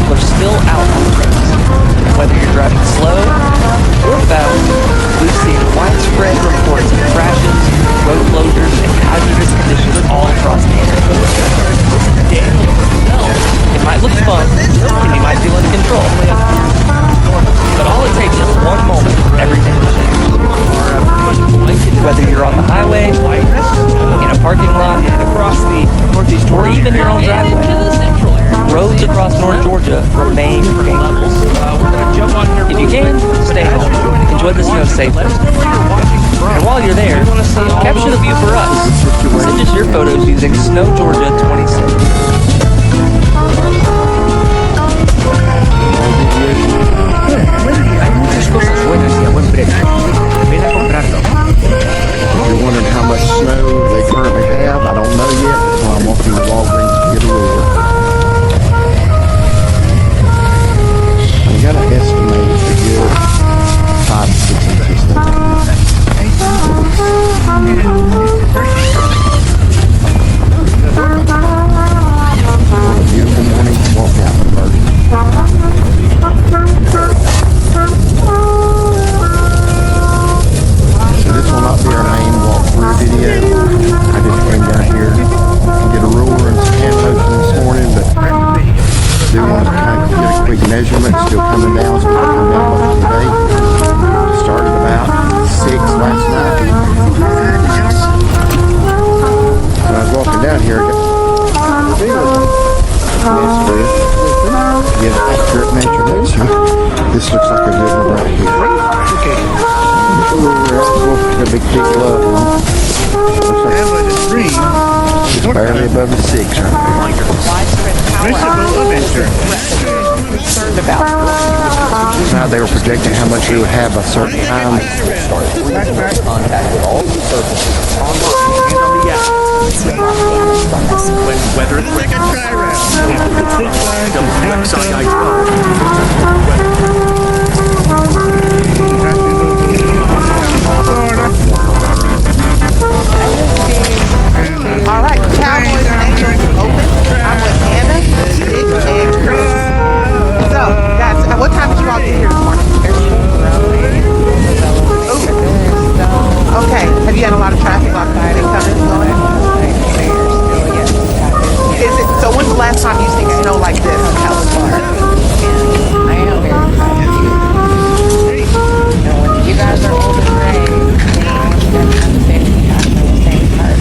people are still out on the roads. Whether you're driving slow or fast, we've seen widespread reports of crashes, road closures, and hazardous conditions all across the area. It might look fun, and you might feel in control, but all it takes is one moment for everything to change. Whether you're on the highway, in a parking lot, or even your own driveway, roads across North Georgia remain dangerous. If you can, stay home. Enjoy the snow safely. And while you're there, capture the view for us. Send us your photos using Snow Georgia 26. Muchas cosas buenas y a buen precio. Ven a comprarlo. You're wondering how much snow they currently have? I don't know yet. That's why I'm walking to Walgreens to get a ruler. I got to estimate a good 5 to 6 inches. A beautiful morning to walk out in the garden. So this will not be our main walkthrough video. I just came down here to get a ruler and some hand lotion this morning, but I do want to kind of get a quick measurement. Still coming down, so I come down most of the day. Started about 6 last night. When I was walking down here, I got feeling to get an accurate measurement. This looks like a good one right here. Okay. A big thick glove on. It's barely above the 6 right now they were projecting how much we would have by certain times. Contact with all the surfaces online and on the app. When weather is like a All right, Cowboys and Angels open. I'm with Hannah, Nick, and Chris. So, guys, what time did you all get here this morning? Ooh. Okay, have you had a lot of traffic on Friday coming? Is it, so when's the last time you've seen snow like this in California? I am very proud of you. When you guys are old and gray, you guys have the same compassion and the same heart.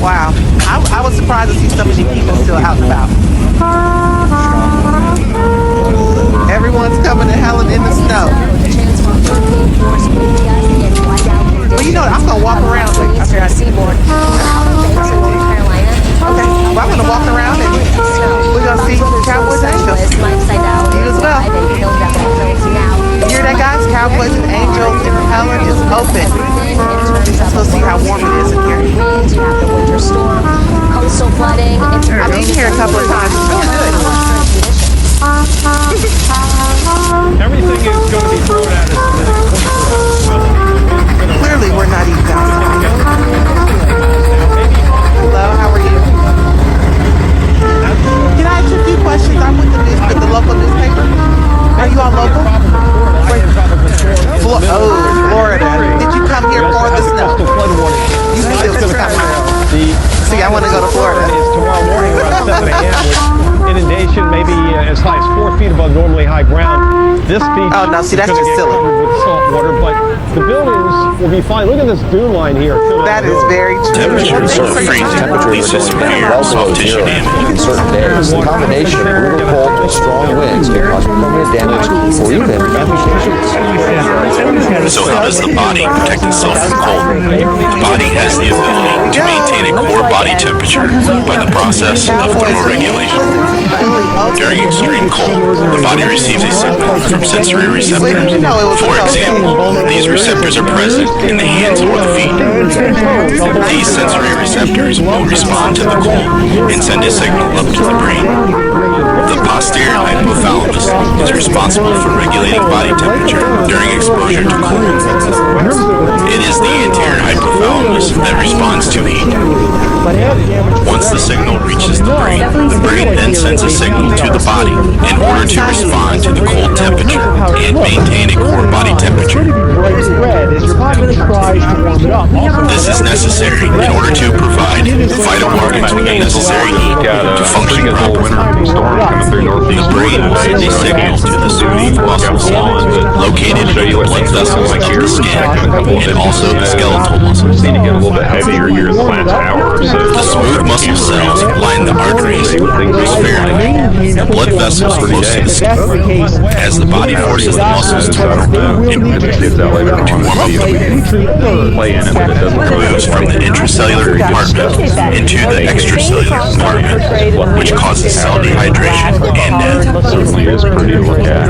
Wow, I was surprised to see so many people still out and about. Everyone's coming to Helen in the snow. Well, you know, I'm going to walk around. Okay, well, I'm going to walk around and we're going to see Cowboys and Angels. You as well. You hear that, guys? Cowboys and Angels in Helen is open. Let's go see how warm it is in here. You have the winter storm, coastal flooding. I've been here a couple of times. It's really good. Everything is going to be thrown at us. Clearly, we're not even outside. Hello, how are you? Can I ask you a few questions? I'm with the local newspaper. Are you all local? Florida. Did you come here for the snow? You knew it was coming. See, I want to go to Florida. Is tomorrow morning around 7 a.m. with inundation maybe as high as 4 feet above normally high ground. This beach Oh, no, see, that's is just going to get silly. covered with salt water, but the buildings will be fine. Look at this dune line here. That is very true. Temperatures are freezing. These is severe soft tissue damage. In certain days, the combination of brutal cold and strong winds can cause permanent damage or even amputations. So how does the body protect itself from cold? The body has the ability to maintain a core body temperature by the process of thermoregulation. During extreme cold, the body receives a signal from sensory receptors. For example, these receptors are present in the hands or the feet. These sensory receptors will respond to the cold and send a signal up to the brain. The posterior hypothalamus is responsible for regulating body temperature during exposure to cold. It is the anterior hypothalamus that responds to heat. Once the signal reaches the brain then sends a signal to the body in order to respond to the cold temperature and maintain a core body temperature. This is necessary in order to provide vital organs with the necessary heat to function properly. The brain will send a signal to the smooth muscles located in the blood vessels like your skin and also the skeletal muscles. Need to get a little bit heavier here in the last hour or so. The smooth muscle cells line the arteries sparingly. The blood vessels close to the skin as the body forces the muscles to warm up the Play in it, but it doesn't moves from the intracellular compartment into the extracellular compartment, which causes cell dehydration and death. certainly is pretty to look at.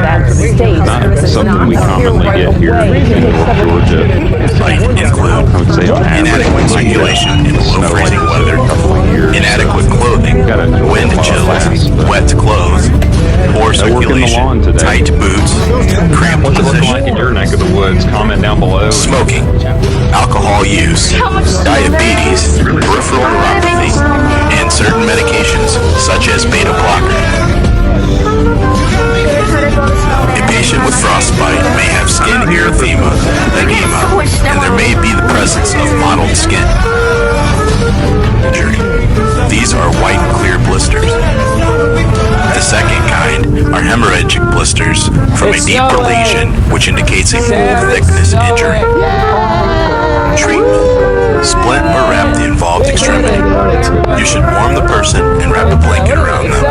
Not something we commonly get here in North Georgia. Might include I would say on average, inadequate circulation in below freezing weather, inadequate clothing, wind chills, wet clothes, poor circulation, tight boots, cramped what's it looking like in position, your neck of the woods? Comment down below. smoking, alcohol use, diabetes, peripheral neuropathy, and certain medications such as beta blocker. A patient with frostbite may have skin erythema, edema, and there may be the presence of mottled skin. Injury. These are white, clear blisters. The second kind are hemorrhagic blisters from a deeper lesion, which indicates a full thickness injury. Treatment. Splint or wrap the involved extremity. You should warm the person and wrap a blanket around them.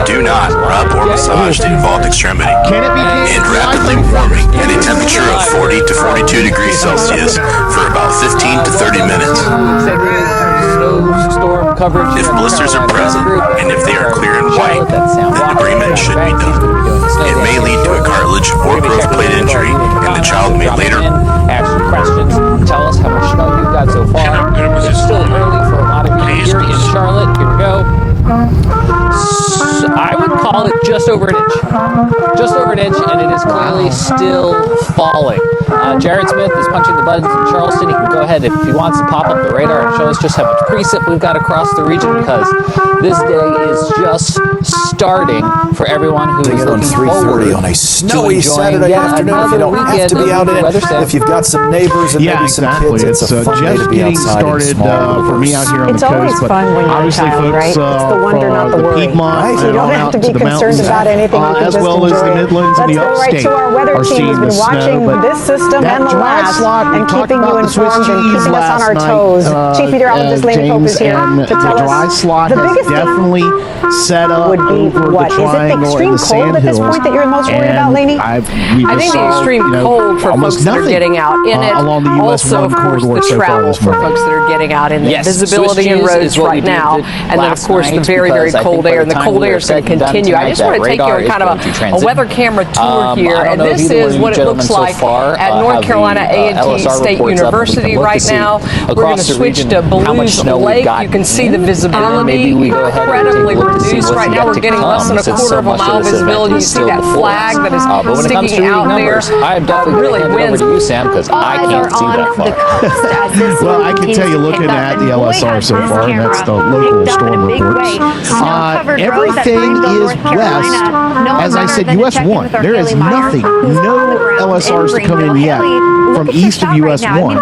Do not rub or massage the involved extremity. And rapidly warming at a temperature of 40 to 42 degrees Celsius for about 15 to 30 minutes. If blisters are present and if they are clear and white, then debridement should be done. It may lead to a cartilage or growth plate injury, and the child may later ask some questions, tell us how much snow you've got so far. It's still early for a lot of you here in Charlotte. Here we go. I would call it just over an inch. Just over an inch, and it is clearly still falling. Jared Smith is punching the buttons in Charleston. He can go ahead if he wants to pop up the radar and show us just how much precip we've got across the region, because this day is just starting for everyone who is looking forward on a snowy to Saturday afternoon. If you don't have to be out in it, if you've got some neighbors and maybe some kids, it's a fun day to be outside in small for me out here on It's the always coast. But fun when you're a obviously, child, folks right? It's the wonder, not the from worry. Piedmont, You don't on have out to be to the concerned mountains, about anything. You can as just well as the enjoy it. Midlands and Let's the go right upstate to our weather are team seeing who's the been watching snow. But this system that and the dry last slot, we and talked keeping you about the Swiss informed and cheese keeping us on last our night, toes. Chief Meteorologist Laney Pope James, is here and to tell the dry us slot the has biggest thing definitely set up would be over what? the Is it the triangle extreme and the cold at this sandhills. point that you're most worried about, Laney? I I think the extreme cold for folks that are getting out in it, along the US also of 1 course corridor the so far travel this for morning. folks that are getting out in it. Yes, Visibility Swiss and cheese roads is what right we now, did and then of last course the night, very, very because I think cold by air, the and the time cold we air are is going said to and done continue. I tonight, just that want to take you radar on is kind going of to a transit. weather camera tour I here, don't and know if this either one is of what you it looks gentlemen so like far, at have North the, Carolina A&T LSR State reports up, and we can University look to right see now. We're going across to the switch region to how much Blues snow we've Lake. got. You can see the And then visibility maybe we go ahead and incredibly take a look to see reduced what's right yet now. We're to getting come, less than a since quarter so of a much of mile this event visibility. You is see still that before flag us. that is But when it comes to sticking out reading there. numbers, I'm definitely Really going to hand it over winds. to you, Sam, because I can't see that far. Well, I can tell you looking at the LSR so far, and that's the local storm reports. Everything is west. As I said, US 1. There is nothing, no LSRs to come in yet from east of US 1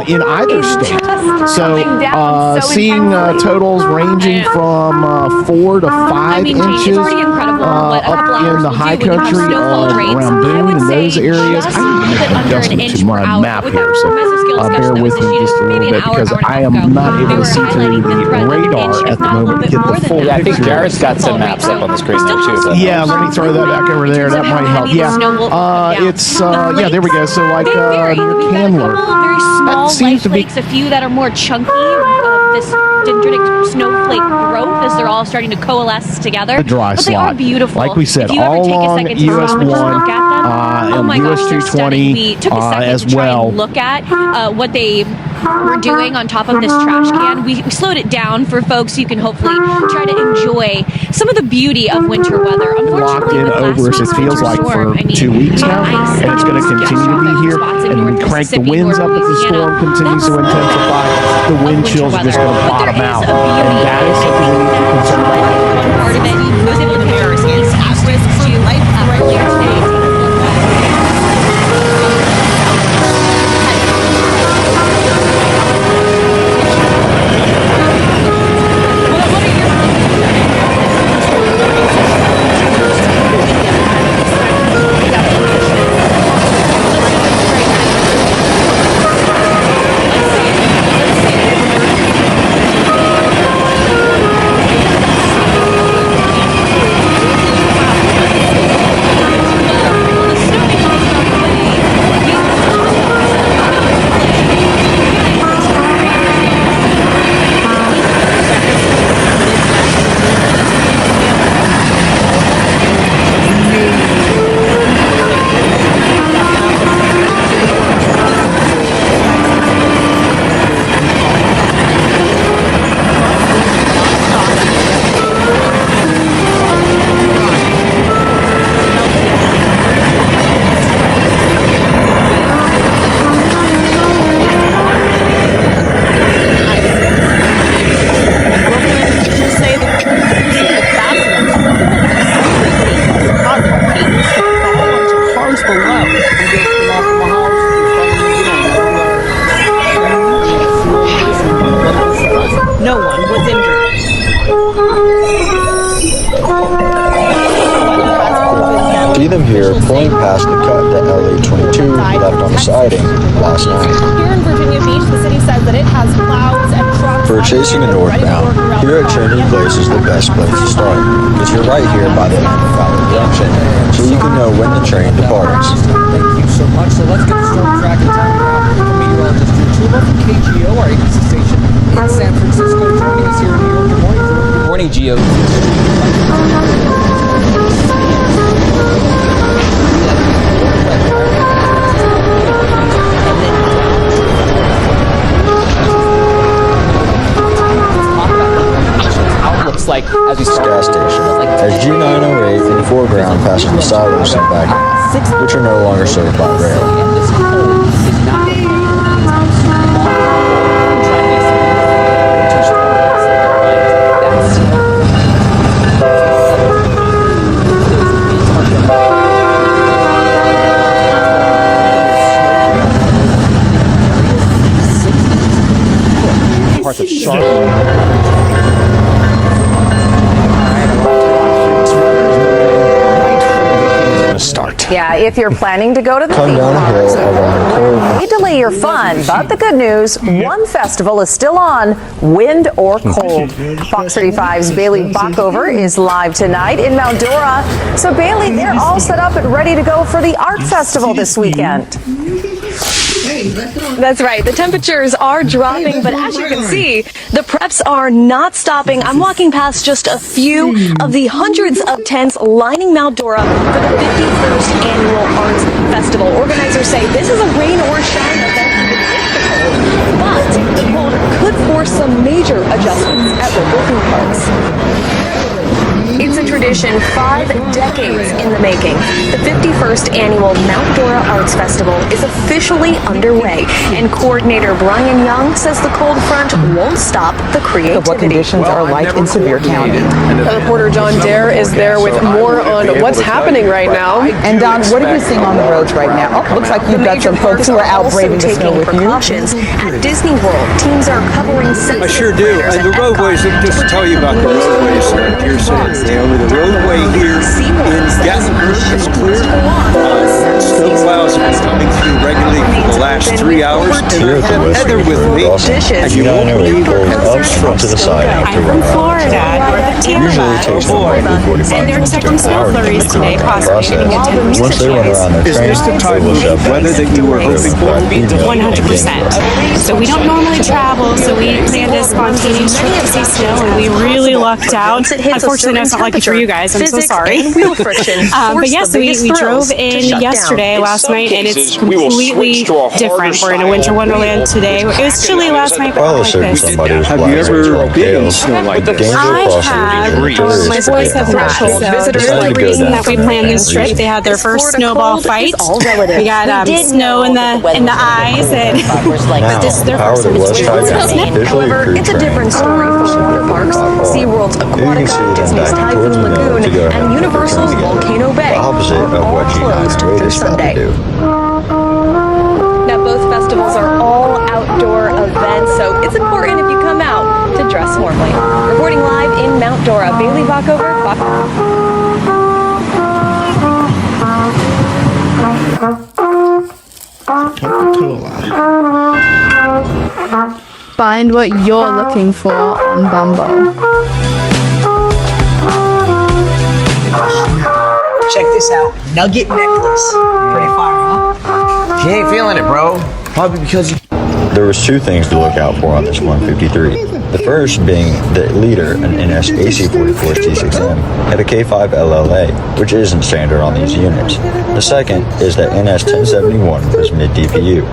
in either state. So seeing totals ranging from 4 to 5 inches up in the high country around Boone and those areas. I need to make an adjustment to my map here, so bear with me just a little bit because I am not able to see through the radar at the moment to get the full Yeah, I think picture. Jared's got some maps up on the screen there too. Yeah, let me throw that back over there. That might help. Yeah, it's yeah. There we go. So like near Candler, that seems to be. A few that are more chunky of this dendritic snowflake growth as they're all starting to coalesce together. The dry but slot. They are beautiful. Like we said, if you ever all take a along second to US stop and just 1 look at them, oh my and gosh, US they're 220 stunning. We took a second as to try well. and look at what they were doing on top of this trash can. We slowed it down for folks so you can hopefully try to enjoy some of the beauty of winter weather. Locked in over us, it feels like for 2 weeks now, and it's going to continue to be here. And we crank the winds up as the storm continues to intensify. the wind chills are just going to bottom out. And that is something we need to be concerned about. Part of it, I was able to compare at risk to earlier today. No one was injured. See them here pulling past the cut that LA-22 left on the siding last night. Here in Virginia Beach, the city says that it has clouds and trucks. For chasing a northbound, here at Trinity Place is the best place to start, because you're right here by the Valley Junction, so you can know when the train departs. Thank you so much. So let's get the storm track and time now from meteorologist Drew Chuba from KGO, our ABC station in San Francisco, joining us here in New York. Good morning, Drew. Good morning, Gio. Like as we start gas station, as G908 in the foreground passes the silos and back, which are no longer served by rail. Parts of Charlotte. Start. Yeah, if you're planning to go to the Come down a hill around cold. you delay your fun, but the good news, one festival is still on, wind or cold. Fox 35's Bailey Bockover is live tonight in Mount Dora. So Bailey, they're all set up and ready to go for the art festival this weekend. That's right. The temperatures are dropping, but as you can see, the preps are not stopping. I'm walking past just a few of the hundreds of tents lining Mount Dora for the 51st Annual Arts Festival. Organizers say this is a rain or shine event, but the cold could force some major adjustments at local theme parks. It's a tradition 5 decades in the making. The 51st Annual Mount Dora Arts Festival is officially underway, and coordinator Brian Young says the cold front won't stop the creativity. What conditions are like in Sevier County. Reporter John Dare is there with more on what's happening right now. And Don, what are you seeing on the roads right now? Oh, looks like you've got some folks who are out braving the snow with you. At Disney World, teams are covering I sure do. And the roadways, just to tell you about the roadways, like you're saying, Naomi, the roadway here in Gatlinburg is clear. Snow plows have been coming through regularly for the last 3 hours. And have Heather with me. And you won't believe her. Up front to the siding to run. Florida, north of Usually it takes them roughly 45 and they're expecting snow flurries today, possibly getting a 10% Once they run around their Is train, this the type of weather that you were hoping for? 100%. So we don't normally travel, so we planned a spontaneous trip to see snow, and we really lucked out. Unfortunately, no, it's not lucky for you guys. I'm so sorry. But yes, we drove in yesterday, last night, and it's completely different. we're in a winter wonderland today. It was chilly last night, but I While a like certain this. somebody was Have you flying ever long been in tails, snow like the this? danger I across the have. region is My boys have threshold visitors. Decided to The go reason down that we for planned that this trip, reason. they had their first snowball fight. We got snow in the eyes, and Now, this is their power first to time West High experiencing County snow. officially However, approved it's a trains different story for to water parks, SeaWorld's Aquatica, see them Disney's backing towards Typhoon the middle Lagoon, to go ahead and and put their Universal's train together. Volcano Bay The opposite are of all what closed G908 through is about to Sunday. do. Now, both festivals are all outdoor events, so it's important if you come out to dress warmly. Reporting live in Mount Dora, Bailey Backover, Find what you're looking for on Bumble. Check this out. Nugget necklace. Pretty fire, huh? She ain't feeling it, bro. Probably because you... There was two things to look out for on this 153. The first being the leader, an NS AC44 T6M, had a K5 LLA, which isn't standard on these units. The second is that NS 1071 was mid-DPU.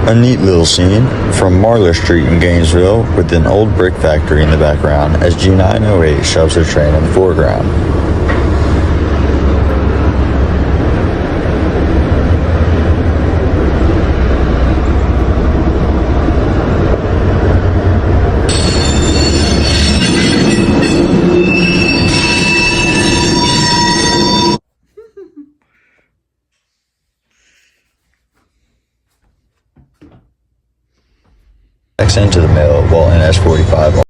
A neat little scene from Marler Street in Gainesville with an old brick factory in the background as G908 shoves their train in the foreground. Into the mill while NS45